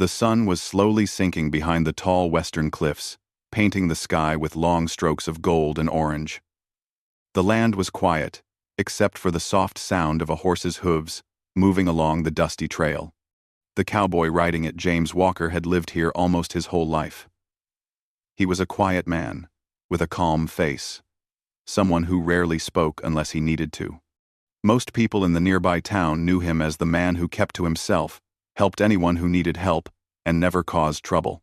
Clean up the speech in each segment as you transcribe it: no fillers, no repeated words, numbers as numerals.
The sun was slowly sinking behind the tall western cliffs, painting the sky with long strokes of gold and orange. The land was quiet, except for the soft sound of a horse's hooves moving along the dusty trail. The cowboy riding it, James Walker, had lived here almost his whole life. He was a quiet man, with a calm face, someone who rarely spoke unless he needed to. Most people in the nearby town knew him as the man who kept to himself, helped anyone who needed help, and never caused trouble.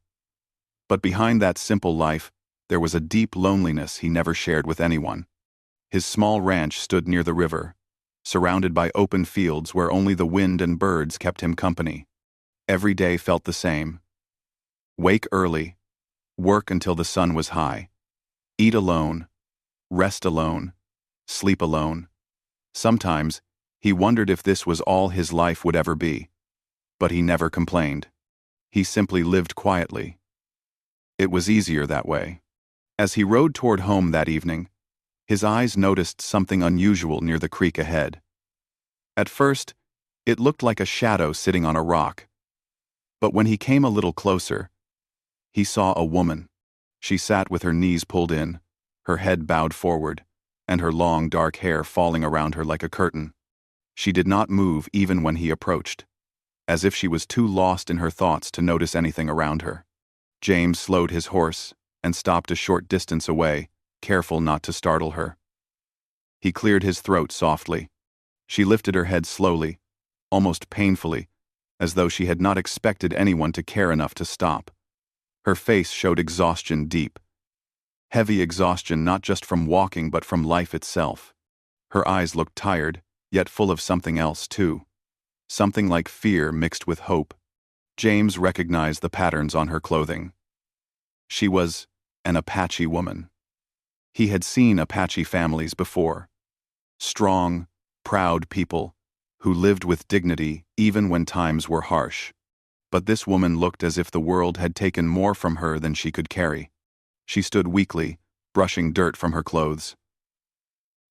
But behind that simple life, there was a deep loneliness he never shared with anyone. His small ranch stood near the river, surrounded by open fields where only the wind and birds kept him company. Every day felt the same. Wake early, work until the sun was high, eat alone, rest alone, sleep alone. Sometimes, he wondered if this was all his life would ever be. But he never complained. He simply lived quietly. It was easier that way. As he rode toward home that evening, his eyes noticed something unusual near the creek ahead. At first, it looked like a shadow sitting on a rock. But when he came a little closer, he saw a woman. She sat with her knees pulled in, her head bowed forward, and her long dark hair falling around her like a curtain. She did not move even when he approached, as if she was too lost in her thoughts to notice anything around her. James slowed his horse and stopped a short distance away, careful not to startle her. He cleared his throat softly. She lifted her head slowly, almost painfully, as though she had not expected anyone to care enough to stop. Her face showed exhaustion deep. Heavy exhaustion not just from walking but from life itself. Her eyes looked tired, yet full of something else too. Something like fear mixed with hope. James recognized the patterns on her clothing. She was an Apache woman. He had seen Apache families before. Strong, proud people who lived with dignity even when times were harsh. But this woman looked as if the world had taken more from her than she could carry. She stood weakly, brushing dirt from her clothes.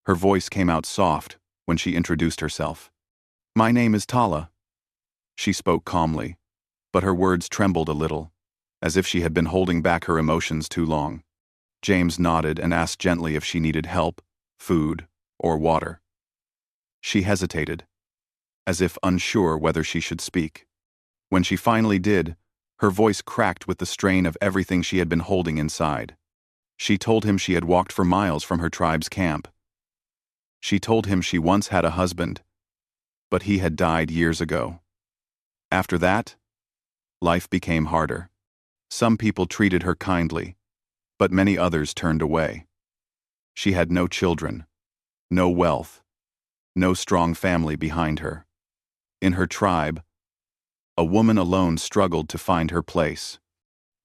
Her voice came out soft when she introduced herself. "My name is Tala." She spoke calmly, but her words trembled a little, as if she had been holding back her emotions too long. James nodded and asked gently if she needed help, food, or water. She hesitated, as if unsure whether she should speak. When she finally did, her voice cracked with the strain of everything she had been holding inside. She told him she had walked for miles from her tribe's camp. She told him she once had a husband, but he had died years ago. After that, life became harder. Some people treated her kindly, but many others turned away. She had no children, no wealth, no strong family behind her. In her tribe, a woman alone struggled to find her place.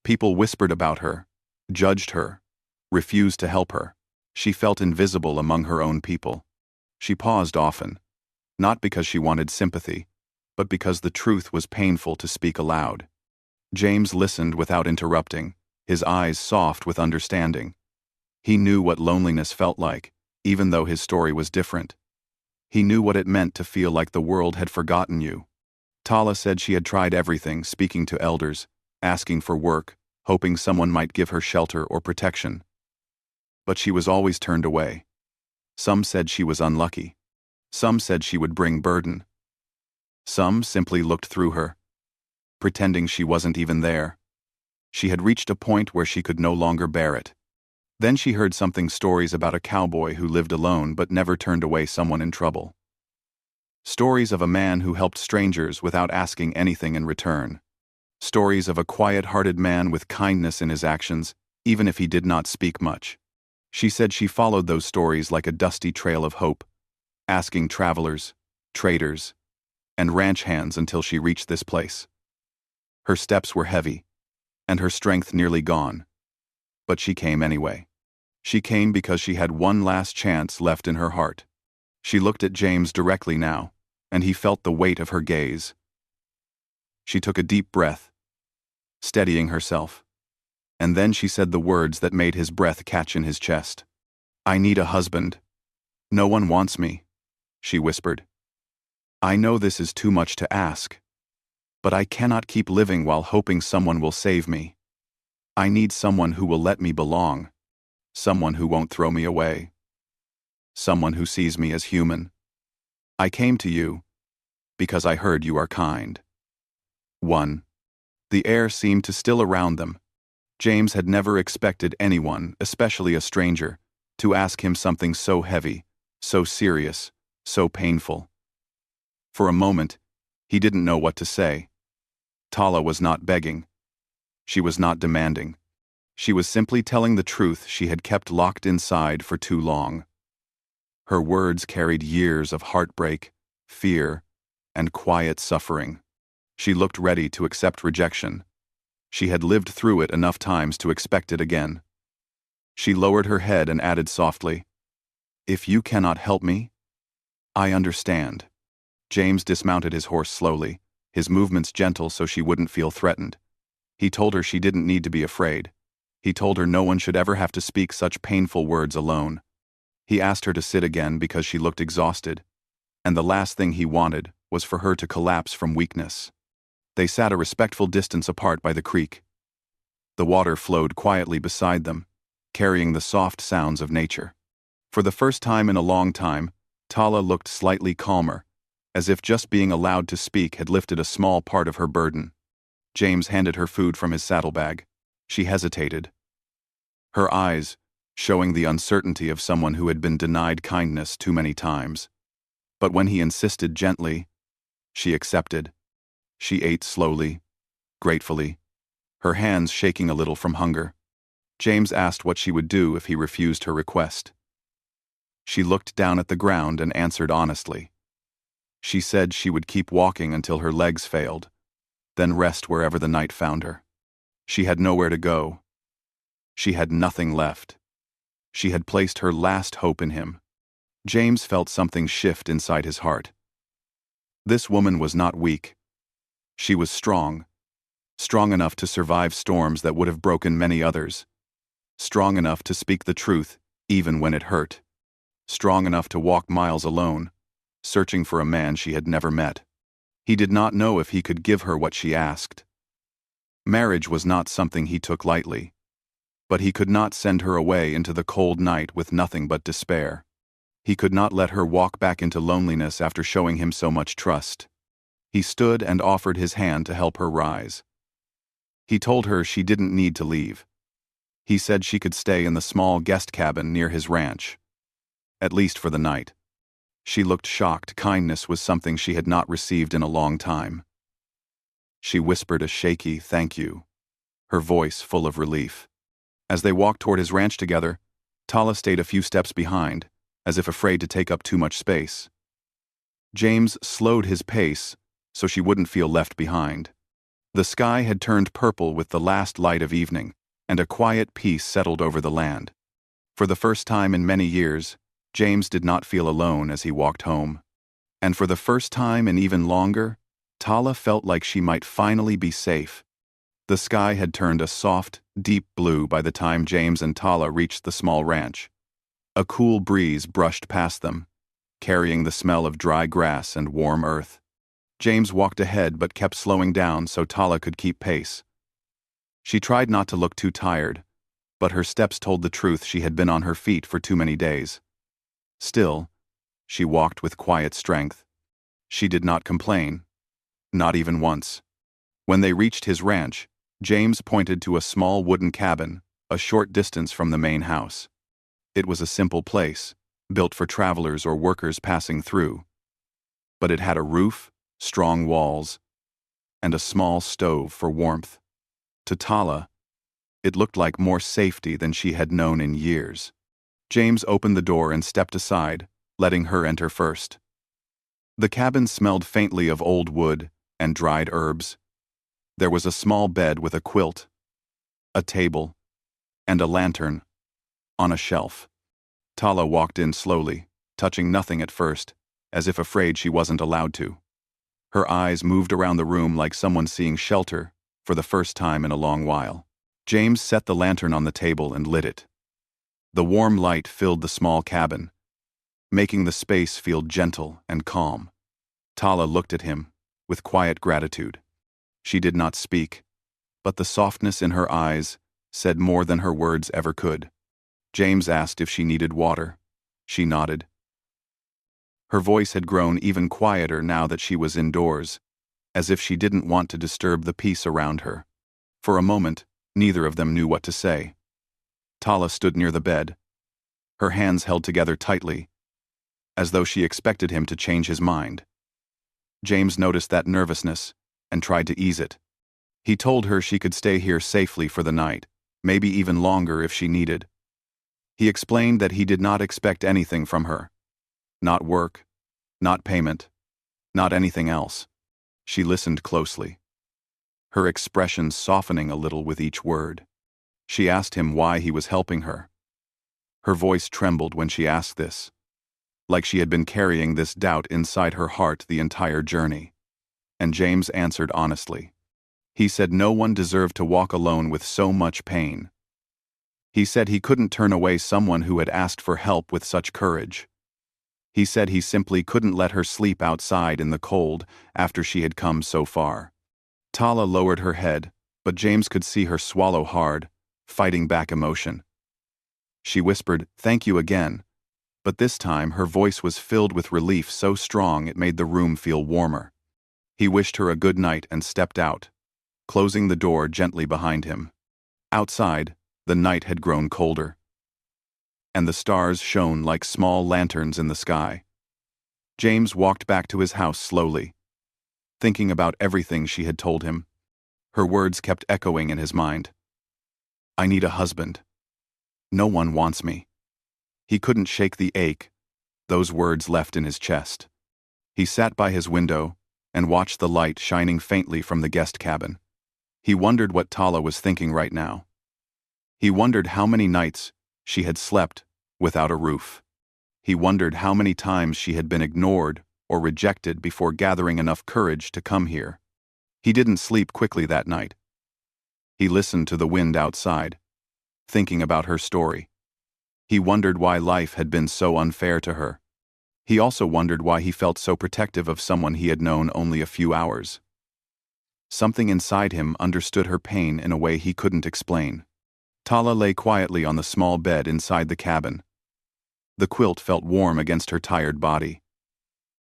People whispered about her, judged her, refused to help her. She felt invisible among her own people. She paused often, not because she wanted sympathy, but because the truth was painful to speak aloud. James listened without interrupting, his eyes soft with understanding. He knew what loneliness felt like, even though his story was different. He knew what it meant to feel like the world had forgotten you. Tala said she had tried everything, speaking to elders, asking for work, hoping someone might give her shelter or protection. But she was always turned away. Some said she was unlucky. Some said she would bring burden. Some simply looked through her, pretending she wasn't even there. She had reached a point where she could no longer bear it. Then she heard stories about a cowboy who lived alone but never turned away someone in trouble. Stories of a man who helped strangers without asking anything in return. Stories of a quiet-hearted man with kindness in his actions, even if he did not speak much. She said she followed those stories like a dusty trail of hope, asking travelers, traders, and ranch hands until she reached this place. Her steps were heavy, and her strength nearly gone. But she came anyway. She came because she had one last chance left in her heart. She looked at James directly now, and he felt the weight of her gaze. She took a deep breath, steadying herself, and then she said the words that made his breath catch in his chest. "I need a husband. No one wants me," she whispered. "I know this is too much to ask." But I cannot keep living while hoping someone will save me. I need someone who will let me belong. Someone who won't throw me away. Someone who sees me as human. I came to you because I heard you are kind. 1. The air seemed to still around them. James had never expected anyone, especially a stranger, to ask him something so heavy, so serious, so painful. For a moment, he didn't know what to say. Tala was not begging. She was not demanding. She was simply telling the truth she had kept locked inside for too long. Her words carried years of heartbreak, fear, and quiet suffering. She looked ready to accept rejection. She had lived through it enough times to expect it again. She lowered her head and added softly, "If you cannot help me, I understand." James dismounted his horse slowly, his movements gentle so she wouldn't feel threatened. He told her she didn't need to be afraid. He told her no one should ever have to speak such painful words alone. He asked her to sit again because she looked exhausted, and the last thing he wanted was for her to collapse from weakness. They sat a respectful distance apart by the creek. The water flowed quietly beside them, carrying the soft sounds of nature. For the first time in a long time, Tala looked slightly calmer, as if just being allowed to speak had lifted a small part of her burden. James handed her food from his saddlebag. She hesitated. Her eyes, showing the uncertainty of someone who had been denied kindness too many times. But when he insisted gently, she accepted. She ate slowly, gratefully, her hands shaking a little from hunger. James asked what she would do if he refused her request. She looked down at the ground and answered honestly. She said she would keep walking until her legs failed, then rest wherever the night found her. She had nowhere to go. She had nothing left. She had placed her last hope in him. James felt something shift inside his heart. This woman was not weak. She was strong. Strong enough to survive storms that would have broken many others. Strong enough to speak the truth, even when it hurt. Strong enough to walk miles alone, searching for a man she had never met. He did not know if he could give her what she asked. Marriage was not something he took lightly. But he could not send her away into the cold night with nothing but despair. He could not let her walk back into loneliness after showing him so much trust. He stood and offered his hand to help her rise. He told her she didn't need to leave. He said she could stay in the small guest cabin near his ranch. At least for the night. She looked shocked. Kindness was something she had not received in a long time. She whispered a shaky thank you, her voice full of relief. As they walked toward his ranch together, Tala stayed a few steps behind, as if afraid to take up too much space. James slowed his pace so she wouldn't feel left behind. The sky had turned purple with the last light of evening, and a quiet peace settled over the land. For the first time in many years, James did not feel alone as he walked home. And for the first time in even longer, Tala felt like she might finally be safe. The sky had turned a soft, deep blue by the time James and Tala reached the small ranch. A cool breeze brushed past them, carrying the smell of dry grass and warm earth. James walked ahead but kept slowing down so Tala could keep pace. She tried not to look too tired, but her steps told the truth. She had been on her feet for too many days. Still, she walked with quiet strength. She did not complain, not even once. When they reached his ranch, James pointed to a small wooden cabin, a short distance from the main house. It was a simple place, built for travelers or workers passing through. But it had a roof, strong walls, and a small stove for warmth. To Tala, it looked like more safety than she had known in years. James opened the door and stepped aside, letting her enter first. The cabin smelled faintly of old wood and dried herbs. There was a small bed with a quilt, a table, and a lantern on a shelf. Tala walked in slowly, touching nothing at first, as if afraid she wasn't allowed to. Her eyes moved around the room like someone seeing shelter for the first time in a long while. James set the lantern on the table and lit it. The warm light filled the small cabin, making the space feel gentle and calm. Tala looked at him with quiet gratitude. She did not speak, but the softness in her eyes said more than her words ever could. James asked if she needed water. She nodded. Her voice had grown even quieter now that she was indoors, as if she didn't want to disturb the peace around her. For a moment, neither of them knew what to say. Tala stood near the bed, her hands held together tightly, as though she expected him to change his mind. James noticed that nervousness and tried to ease it. He told her she could stay here safely for the night, maybe even longer if she needed. He explained that he did not expect anything from her. Not work, not payment, not anything else. She listened closely, her expression softening a little with each word. She asked him why he was helping her. Her voice trembled when she asked this, like she had been carrying this doubt inside her heart the entire journey. And James answered honestly. He said no one deserved to walk alone with so much pain. He said he couldn't turn away someone who had asked for help with such courage. He said he simply couldn't let her sleep outside in the cold after she had come so far. Tala lowered her head, but James could see her swallow hard, fighting back emotion. She whispered, "Thank you again," but this time her voice was filled with relief so strong it made the room feel warmer. He wished her a good night and stepped out, closing the door gently behind him. Outside, the night had grown colder, and the stars shone like small lanterns in the sky. James walked back to his house slowly, thinking about everything she had told him. Her words kept echoing in his mind. "I need a husband. No one wants me." He couldn't shake the ache those words left in his chest. He sat by his window and watched the light shining faintly from the guest cabin. He wondered what Tala was thinking right now. He wondered how many nights she had slept without a roof. He wondered how many times she had been ignored or rejected before gathering enough courage to come here. He didn't sleep quickly that night. He listened to the wind outside, thinking about her story. He wondered why life had been so unfair to her. He also wondered why he felt so protective of someone he had known only a few hours. Something inside him understood her pain in a way he couldn't explain. Tala lay quietly on the small bed inside the cabin. The quilt felt warm against her tired body.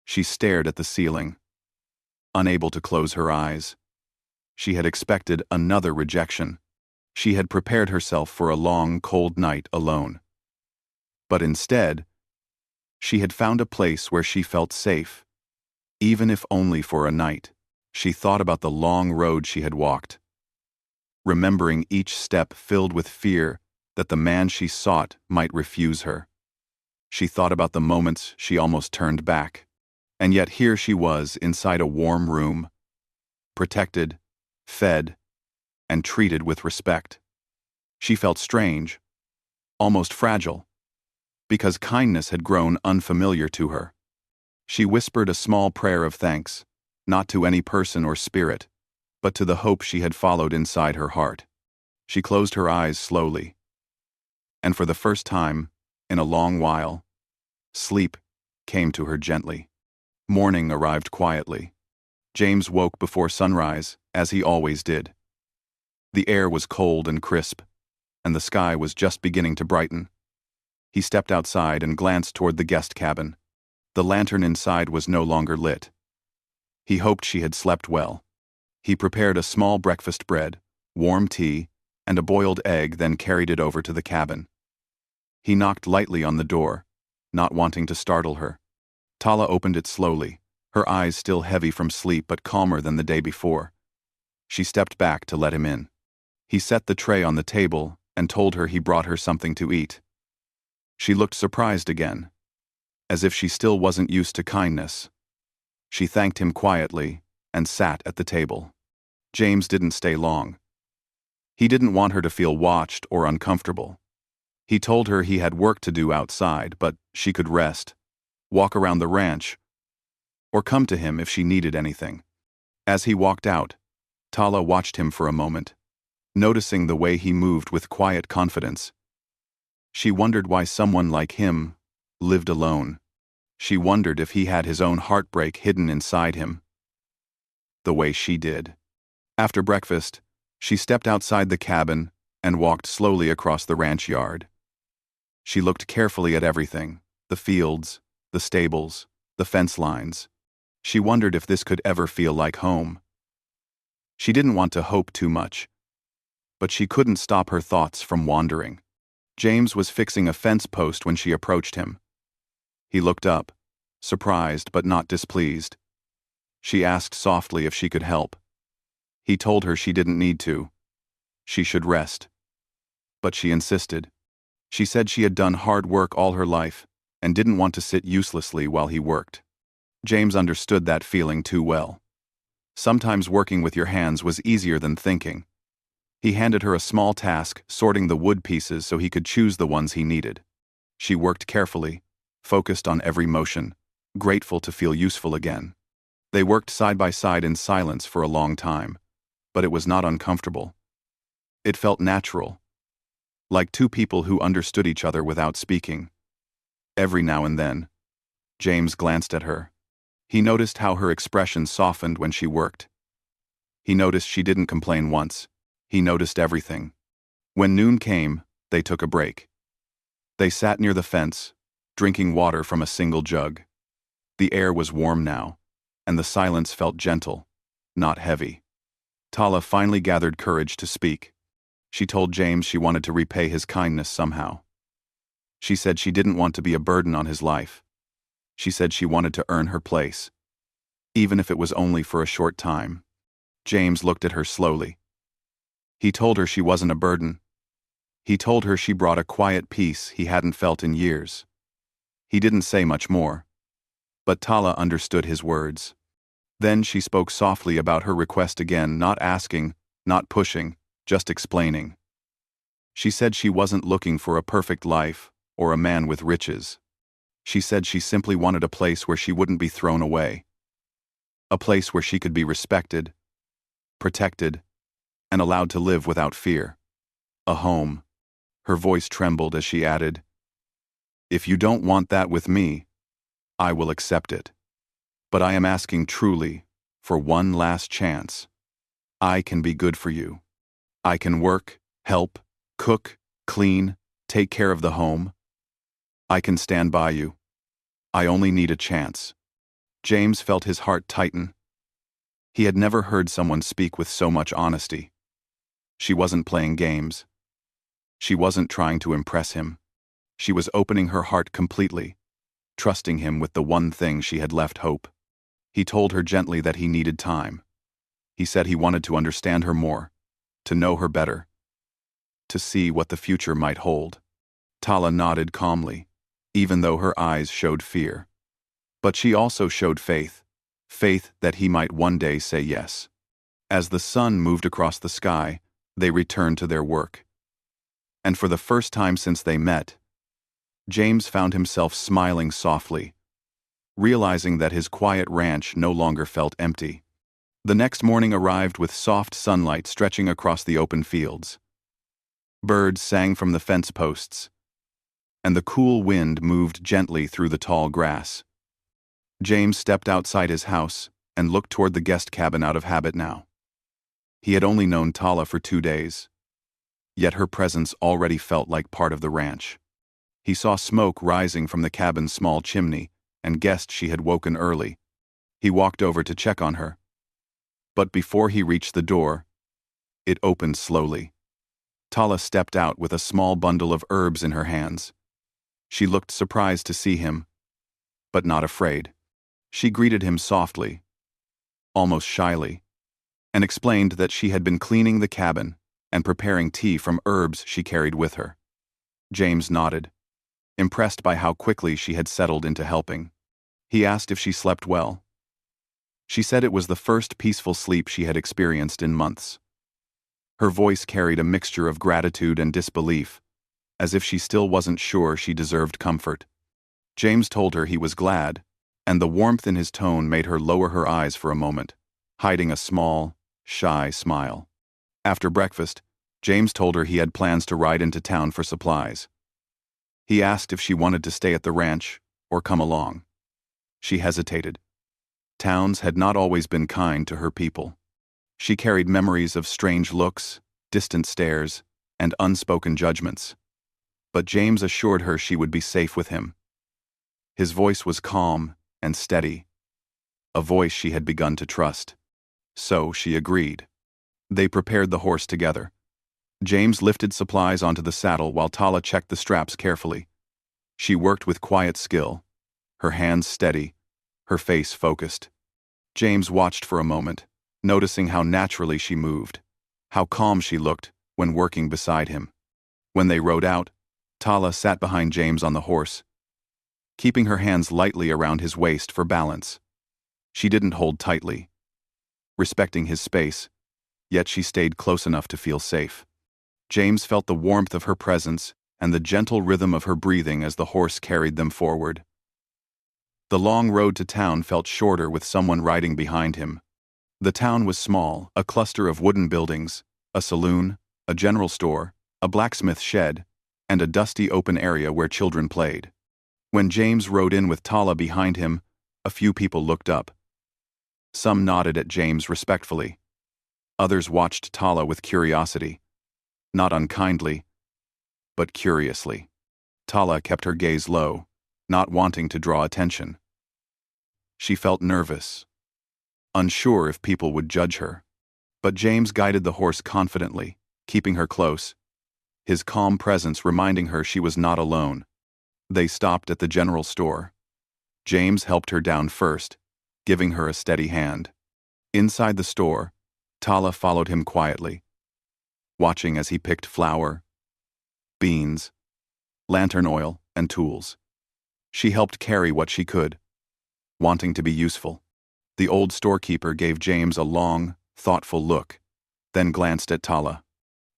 She stared at the ceiling, unable to close her eyes. She had expected another rejection. She had prepared herself for a long, cold night alone. But instead, she had found a place where she felt safe, even if only for a night. She thought about the long road she had walked, remembering each step filled with fear that the man she sought might refuse her. She thought about the moments she almost turned back. And yet here she was inside a warm room, protected, fed, and treated with respect. She felt strange, almost fragile, because kindness had grown unfamiliar to her. She whispered a small prayer of thanks, not to any person or spirit, but to the hope she had followed inside her heart. She closed her eyes slowly, and for the first time in a long while, sleep came to her gently. Morning arrived quietly. James woke before sunrise, as he always did. The air was cold and crisp, and the sky was just beginning to brighten. He stepped outside and glanced toward the guest cabin. The lantern inside was no longer lit. He hoped she had slept well. He prepared a small breakfast bread, warm tea, and a boiled egg, then carried it over to the cabin. He knocked lightly on the door, not wanting to startle her. Tala opened it slowly, her eyes still heavy from sleep but calmer than the day before. She stepped back to let him in. He set the tray on the table and told her he brought her something to eat. She looked surprised again, as if she still wasn't used to kindness. She thanked him quietly and sat at the table. James didn't stay long. He didn't want her to feel watched or uncomfortable. He told her he had work to do outside, but she could rest, walk around the ranch, or come to him if she needed anything. As he walked out, Tala watched him for a moment, noticing the way he moved with quiet confidence. She wondered why someone like him lived alone. She wondered if he had his own heartbreak hidden inside him, the way she did. After breakfast, she stepped outside the cabin and walked slowly across the ranch yard. She looked carefully at everything, the fields, the stables, the fence lines. She wondered if this could ever feel like home. She didn't want to hope too much, but she couldn't stop her thoughts from wandering. James was fixing a fence post when she approached him. He looked up, surprised but not displeased. She asked softly if she could help. He told her she didn't need to. She should rest. But she insisted. She said she had done hard work all her life and didn't want to sit uselessly while he worked. James understood that feeling too well. Sometimes working with your hands was easier than thinking. He handed her a small task, sorting the wood pieces so he could choose the ones he needed. She worked carefully, focused on every motion, grateful to feel useful again. They worked side by side in silence for a long time, but it was not uncomfortable. It felt natural, like two people who understood each other without speaking. Every now and then, James glanced at her. He noticed how her expression softened when she worked. He noticed she didn't complain once. He noticed everything. When noon came, they took a break. They sat near the fence, drinking water from a single jug. The air was warm now, and the silence felt gentle, not heavy. Tala finally gathered courage to speak. She told James she wanted to repay his kindness somehow. She said she didn't want to be a burden on his life. She said she wanted to earn her place, even if it was only for a short time. James looked at her slowly. He told her she wasn't a burden. He told her she brought a quiet peace he hadn't felt in years. He didn't say much more, but Tala understood his words. Then she spoke softly about her request again, not asking, not pushing, just explaining. She said she wasn't looking for a perfect life or a man with riches. She said she simply wanted a place where she wouldn't be thrown away. A place where she could be respected, protected, and allowed to live without fear. A home. Her voice trembled as she added, "If you don't want that with me, I will accept it. But I am asking truly for one last chance. I can be good for you. I can work, help, cook, clean, take care of the home. I can stand by you. I only need a chance." James felt his heart tighten. He had never heard someone speak with so much honesty. She wasn't playing games. She wasn't trying to impress him. She was opening her heart completely, trusting him with the one thing she had left hope. He told her gently that he needed time. He said he wanted to understand her more, to know her better, to see what the future might hold. Tala nodded calmly, even though her eyes showed fear. But she also showed faith, faith that he might one day say yes. As the sun moved across the sky, they returned to their work. And for the first time since they met, James found himself smiling softly, realizing that his quiet ranch no longer felt empty. The next morning arrived with soft sunlight stretching across the open fields. Birds sang from the fence posts, and the cool wind moved gently through the tall grass. James stepped outside his house and looked toward the guest cabin out of habit now. He had only known Tala for 2 days, yet her presence already felt like part of the ranch. He saw smoke rising from the cabin's small chimney and guessed she had woken early. He walked over to check on her. But before he reached the door, it opened slowly. Tala stepped out with a small bundle of herbs in her hands. She looked surprised to see him, but not afraid. She greeted him softly, almost shyly, and explained that she had been cleaning the cabin and preparing tea from herbs she carried with her. James nodded, impressed by how quickly she had settled into helping. He asked if she slept well. She said it was the first peaceful sleep she had experienced in months. Her voice carried a mixture of gratitude and disbelief, as if she still wasn't sure she deserved comfort. James told her he was glad, and the warmth in his tone made her lower her eyes for a moment, hiding a small, shy smile. After breakfast, James told her he had plans to ride into town for supplies. He asked if she wanted to stay at the ranch or come along. She hesitated. Towns had not always been kind to her people. She carried memories of strange looks, distant stares, and unspoken judgments. But James assured her she would be safe with him. His voice was calm and steady, a voice she had begun to trust. So she agreed. They prepared the horse together. James lifted supplies onto the saddle while Tala checked the straps carefully. She worked with quiet skill, her hands steady, her face focused. James watched for a moment, noticing how naturally she moved, how calm she looked when working beside him. When they rode out, Tala sat behind James on the horse, keeping her hands lightly around his waist for balance. She didn't hold tightly, respecting his space, yet she stayed close enough to feel safe. James felt the warmth of her presence and the gentle rhythm of her breathing as the horse carried them forward. The long road to town felt shorter with someone riding behind him. The town was small, a cluster of wooden buildings, a saloon, a general store, a blacksmith shed, and a dusty open area where children played. When James rode in with Tala behind him, a few people looked up. Some nodded at James respectfully. Others watched Tala with curiosity. Not unkindly, but curiously. Tala kept her gaze low, not wanting to draw attention. She felt nervous, unsure if people would judge her. But James guided the horse confidently, keeping her close, his calm presence reminding her she was not alone. They stopped at the general store. James helped her down first, giving her a steady hand. Inside the store, Tala followed him quietly, watching as he picked flour, beans, lantern oil, and tools. She helped carry what she could, wanting to be useful. The old storekeeper gave James a long, thoughtful look, then glanced at Tala.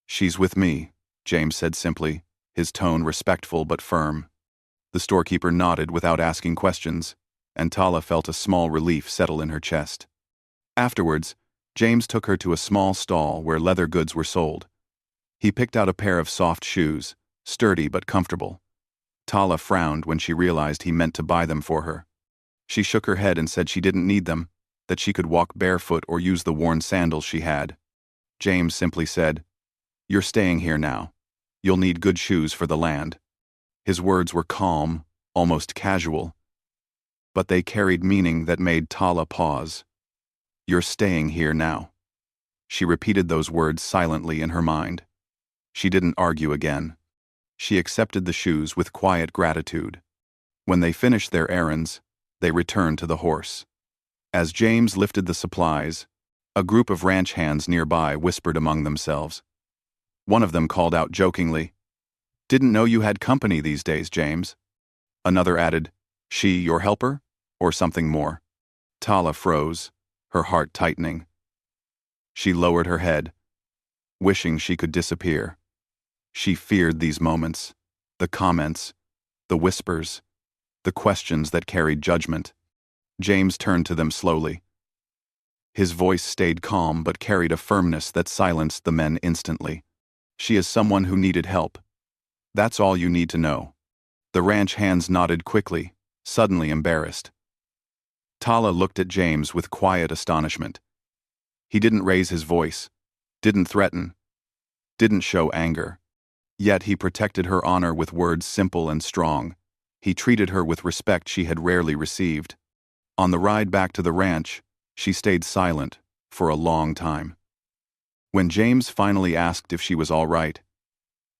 "She's with me," James said simply, his tone respectful but firm. The storekeeper nodded without asking questions, and Tala felt a small relief settle in her chest. Afterwards, James took her to a small stall where leather goods were sold. He picked out a pair of soft shoes, sturdy but comfortable. Tala frowned when she realized he meant to buy them for her. She shook her head and said she didn't need them, that she could walk barefoot or use the worn sandals she had. James simply said, "You're staying here now. You'll need good shoes for the land." His words were calm, almost casual, but they carried meaning that made Tala pause. "You're staying here now." She repeated those words silently in her mind. She didn't argue again. She accepted the shoes with quiet gratitude. When they finished their errands, they returned to the horse. As James lifted the supplies, a group of ranch hands nearby whispered among themselves. One of them called out jokingly, "Didn't know you had company these days, James." Another added, "She your helper?" or something more. Tala froze, her heart tightening. She lowered her head, wishing she could disappear. She feared these moments, the comments, the whispers, the questions that carried judgment. James turned to them slowly. His voice stayed calm but carried a firmness that silenced the men instantly. "She is someone who needed help. That's all you need to know." The ranch hands nodded quickly, suddenly embarrassed. Tala looked at James with quiet astonishment. He didn't raise his voice, didn't threaten, didn't show anger. Yet he protected her honor with words simple and strong. He treated her with respect she had rarely received. On the ride back to the ranch, she stayed silent for a long time. When James finally asked if she was all right,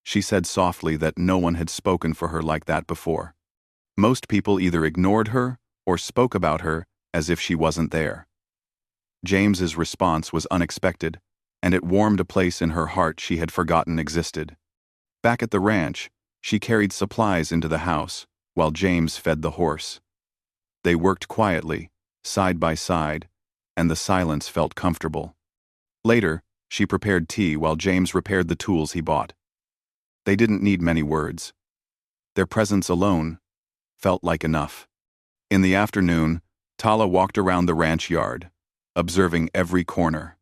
she said softly that no one had spoken for her like that before. Most people either ignored her or spoke about her as if she wasn't there. James's response was unexpected, and it warmed a place in her heart she had forgotten existed. Back at the ranch, she carried supplies into the house, while James fed the horse. They worked quietly, side by side, and the silence felt comfortable. Later, she prepared tea while James repaired the tools he bought. They didn't need many words. Their presence alone felt like enough. In the afternoon, Tala walked around the ranch yard, observing every corner.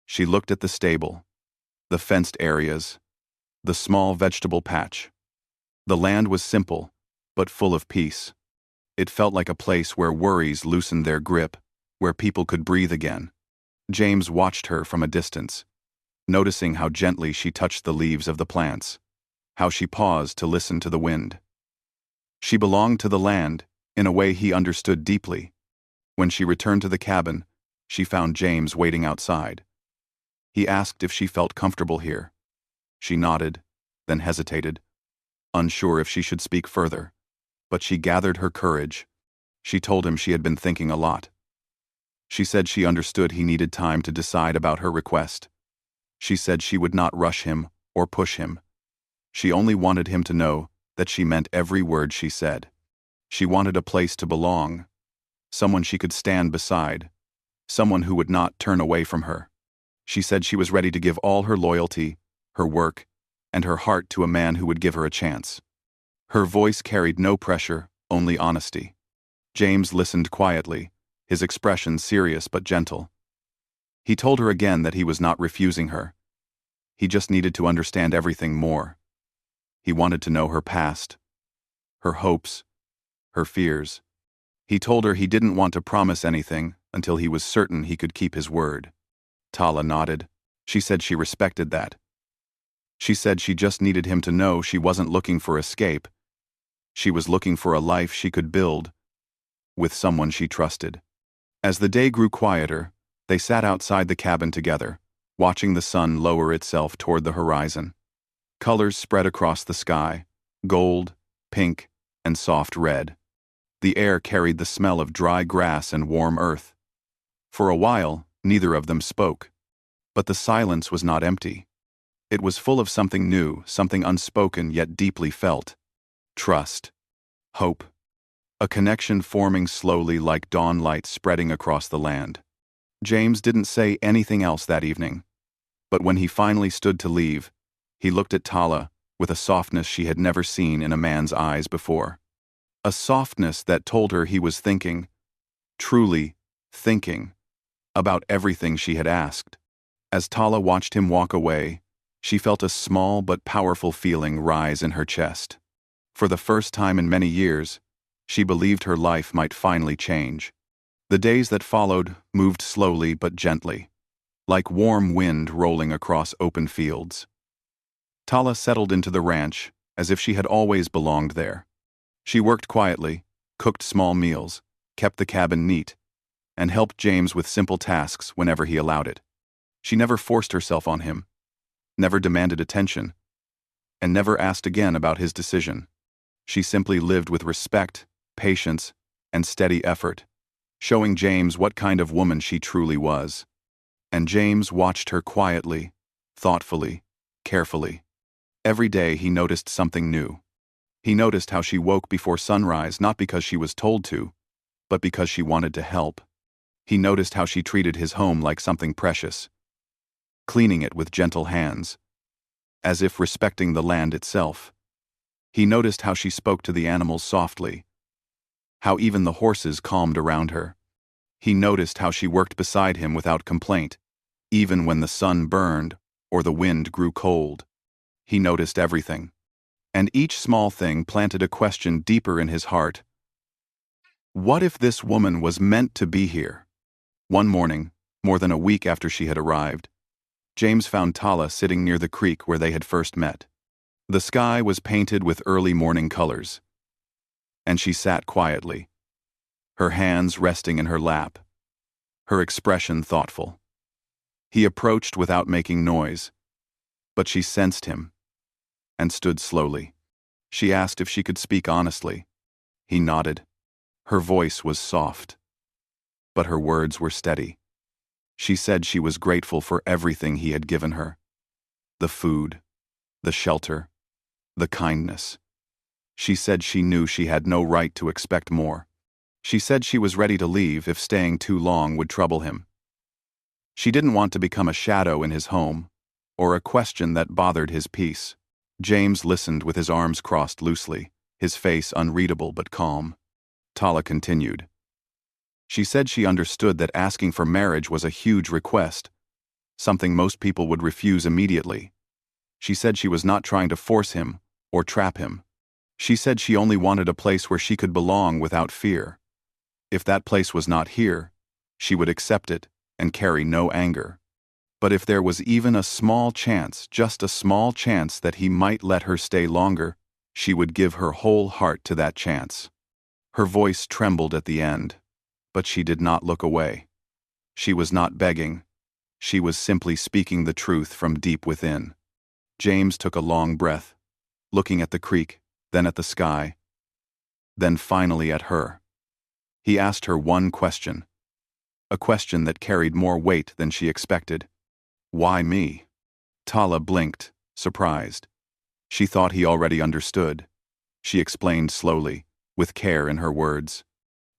She looked at the stable, the fenced areas, the small vegetable patch. The land was simple, but full of peace. It felt like a place where worries loosened their grip, where people could breathe again. James watched her from a distance, noticing how gently she touched the leaves of the plants, how she paused to listen to the wind. She belonged to the land in a way he understood deeply. When she returned to the cabin, she found James waiting outside. He asked if she felt comfortable here. She nodded, then hesitated, unsure if she should speak further. But she gathered her courage. She told him she had been thinking a lot. She said she understood he needed time to decide about her request. She said she would not rush him or push him. She only wanted him to know that she meant every word she said. She wanted a place to belong, someone she could stand beside, someone who would not turn away from her. She said she was ready to give all her loyalty, her work, and her heart to a man who would give her a chance. Her voice carried no pressure, only honesty. James listened quietly, his expression serious but gentle. He told her again that he was not refusing her. He just needed to understand everything more. He wanted to know her past, her hopes, her fears. He told her he didn't want to promise anything until he was certain he could keep his word. Tala nodded. She said she respected that. She said she just needed him to know she wasn't looking for escape. She was looking for a life she could build with someone she trusted. As the day grew quieter, they sat outside the cabin together, watching the sun lower itself toward the horizon. Colors spread across the sky, gold, pink, and soft red. The air carried the smell of dry grass and warm earth. For a while, neither of them spoke. But the silence was not empty. It was full of something new, something unspoken yet deeply felt. Trust. Hope. A connection forming slowly like dawn light spreading across the land. James didn't say anything else that evening. But when he finally stood to leave, he looked at Tala with a softness she had never seen in a man's eyes before. A softness that told her he was thinking, truly thinking, about everything she had asked. As Tala watched him walk away, she felt a small but powerful feeling rise in her chest. For the first time in many years, she believed her life might finally change. The days that followed moved slowly but gently, like warm wind rolling across open fields. Tala settled into the ranch as if she had always belonged there. She worked quietly, cooked small meals, kept the cabin neat, and helped James with simple tasks whenever he allowed it. She never forced herself on him, never demanded attention, and never asked again about his decision. She simply lived with respect, patience, and steady effort, showing James what kind of woman she truly was. And James watched her quietly, thoughtfully, carefully. Every day he noticed something new. He noticed how she woke before sunrise not because she was told to, but because she wanted to help. He noticed how she treated his home like something precious, cleaning it with gentle hands, as if respecting the land itself. He noticed how she spoke to the animals softly, how even the horses calmed around her. He noticed how she worked beside him without complaint, even when the sun burned or the wind grew cold. He noticed everything, and each small thing planted a question deeper in his heart. What if this woman was meant to be here? One morning, more than a week after she had arrived, James found Tala sitting near the creek where they had first met. The sky was painted with early morning colors, and she sat quietly, her hands resting in her lap, her expression thoughtful. He approached without making noise, but she sensed him and stood slowly. She asked if she could speak honestly. He nodded. Her voice was soft, but her words were steady. She said she was grateful for everything he had given her. The food, the shelter, the kindness. She said she knew she had no right to expect more. She said she was ready to leave if staying too long would trouble him. She didn't want to become a shadow in his home, or a question that bothered his peace. James listened with his arms crossed loosely, his face unreadable but calm. Tala continued. She said she understood that asking for marriage was a huge request, something most people would refuse immediately. She said she was not trying to force him or trap him. She said she only wanted a place where she could belong without fear. If that place was not here, she would accept it and carry no anger. But if there was even a small chance, just a small chance that he might let her stay longer, she would give her whole heart to that chance. Her voice trembled at the end, but she did not look away. She was not begging. She was simply speaking the truth from deep within. James took a long breath, looking at the creek, then at the sky, then finally at her. He asked her one question, a question that carried more weight than she expected. Why me? Tala blinked, surprised. She thought he already understood. She explained slowly, with care in her words.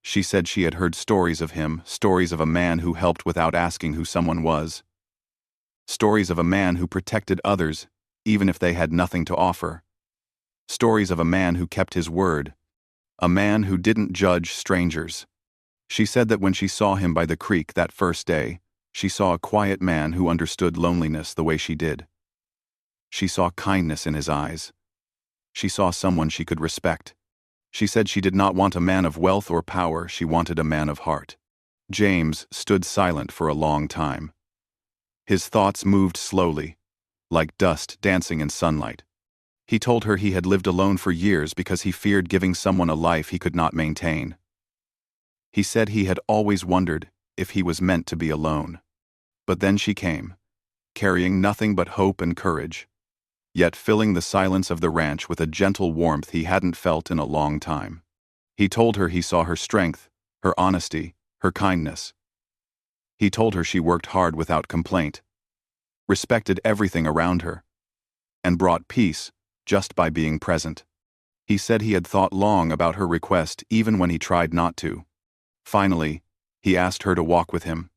She said she had heard stories of him, stories of a man who helped without asking who someone was. Stories of a man who protected others, even if they had nothing to offer. Stories of a man who kept his word. A man who didn't judge strangers. She said that when she saw him by the creek that first day, she saw a quiet man who understood loneliness the way she did. She saw kindness in his eyes. She saw someone she could respect. She said she did not want a man of wealth or power, she wanted a man of heart. James stood silent for a long time. His thoughts moved slowly, like dust dancing in sunlight. He told her he had lived alone for years because he feared giving someone a life he could not maintain. He said he had always wondered if he was meant to be alone. But then she came, carrying nothing but hope and courage, yet filling the silence of the ranch with a gentle warmth he hadn't felt in a long time. He told her he saw her strength, her honesty, her kindness. He told her she worked hard without complaint, respected everything around her, and brought peace just by being present. He said he had thought long about her request even when he tried not to. Finally, he asked her to walk with him.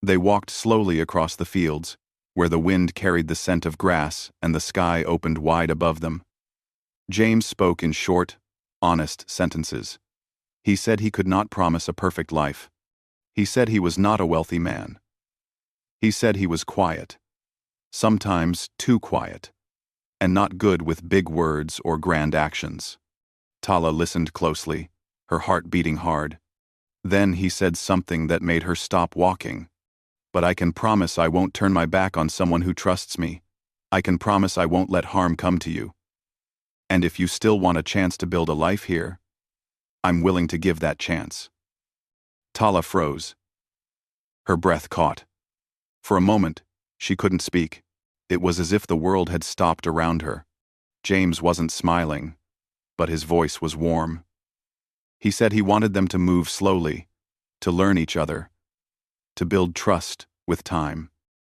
They walked slowly across the fields, where the wind carried the scent of grass and the sky opened wide above them. James spoke in short, honest sentences. He said he could not promise a perfect life. He said he was not a wealthy man. He said he was quiet, sometimes too quiet, and not good with big words or grand actions. Tala listened closely, her heart beating hard. Then he said something that made her stop walking. But I can promise I won't turn my back on someone who trusts me. I can promise I won't let harm come to you. And if you still want a chance to build a life here, I'm willing to give that chance. Tala froze. Her breath caught. For a moment, she couldn't speak. It was as if the world had stopped around her. James wasn't smiling, but his voice was warm. He said he wanted them to move slowly, to learn each other, to build trust with time.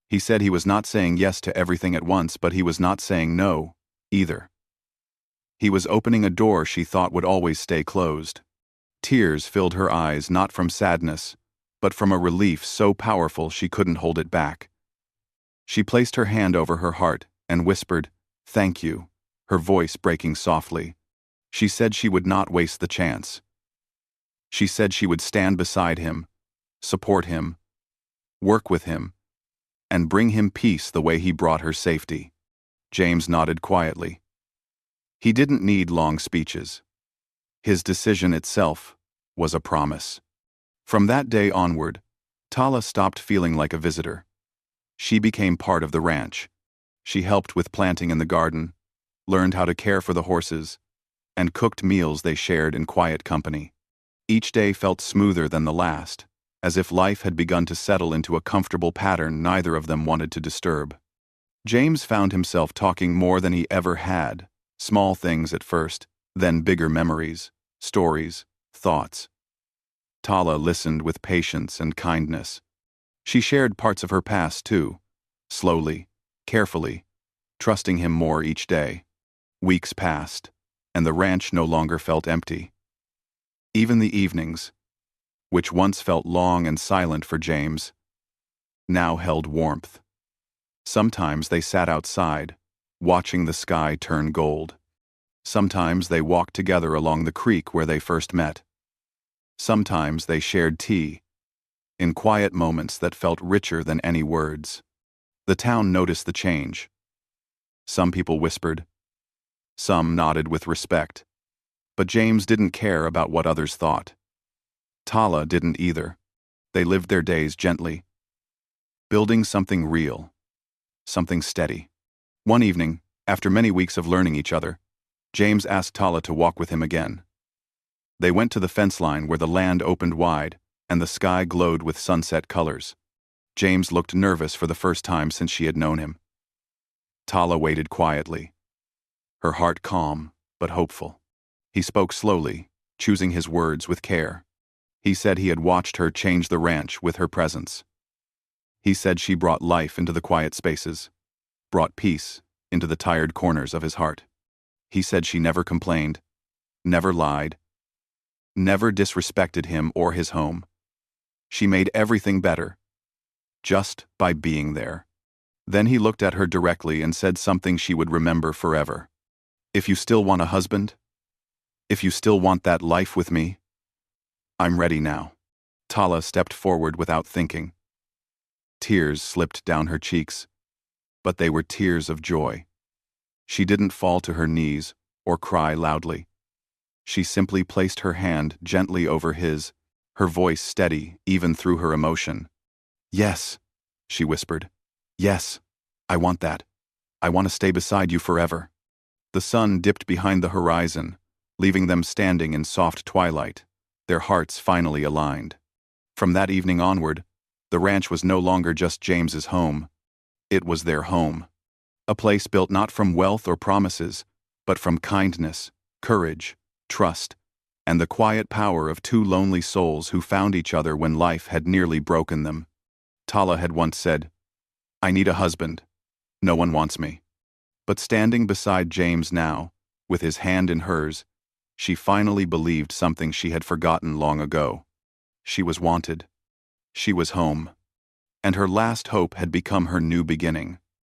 He said he was not saying yes to everything at once, but he was not saying no, either. He was opening a door she thought would always stay closed. Tears filled her eyes, not from sadness, but from a relief so powerful she couldn't hold it back. She placed her hand over her heart and whispered, "Thank you," her voice breaking softly. She said she would not waste the chance. She said she would stand beside him, support him, work with him, and bring him peace the way he brought her safety. James nodded quietly. He didn't need long speeches. His decision itself was a promise. From that day onward, Tala stopped feeling like a visitor. She became part of the ranch. She helped with planting in the garden, learned how to care for the horses, and cooked meals they shared in quiet company. Each day felt smoother than the last, as if life had begun to settle into a comfortable pattern neither of them wanted to disturb. James found himself talking more than he ever had, small things at first, then bigger memories, stories, thoughts. Tala listened with patience and kindness. She shared parts of her past too, slowly, carefully, trusting him more each day. Weeks passed, and the ranch no longer felt empty. Even the evenings, which once felt long and silent for James, now held warmth. Sometimes they sat outside, watching the sky turn gold. Sometimes they walked together along the creek where they first met. Sometimes they shared tea, in quiet moments that felt richer than any words. The town noticed the change. Some people whispered. Some nodded with respect. But James didn't care about what others thought. Tala didn't either. They lived their days gently, building something real, something steady. One evening, after many weeks of learning each other, James asked Tala to walk with him again. They went to the fence line where the land opened wide and the sky glowed with sunset colors. James looked nervous for the first time since she had known him. Tala waited quietly, her heart calm but hopeful. He spoke slowly, choosing his words with care. He said he had watched her change the ranch with her presence. He said she brought life into the quiet spaces, brought peace into the tired corners of his heart. He said she never complained, never lied, never disrespected him or his home. She made everything better, just by being there. Then he looked at her directly and said something she would remember forever. If you still want a husband, if you still want that life with me, I'm ready now. Tala stepped forward without thinking. Tears slipped down her cheeks, but they were tears of joy. She didn't fall to her knees or cry loudly. She simply placed her hand gently over his, her voice steady even through her emotion. Yes, she whispered. Yes, I want that. I want to stay beside you forever. The sun dipped behind the horizon, leaving them standing in soft twilight, their hearts finally aligned. From that evening onward, the ranch was no longer just James's home. It was their home. A place built not from wealth or promises, but from kindness, courage, trust, and the quiet power of two lonely souls who found each other when life had nearly broken them. Tala had once said, "I need a husband. No one wants me." But standing beside James now, with his hand in hers, she finally believed something she had forgotten long ago. She was wanted. She was home. And her last hope had become her new beginning.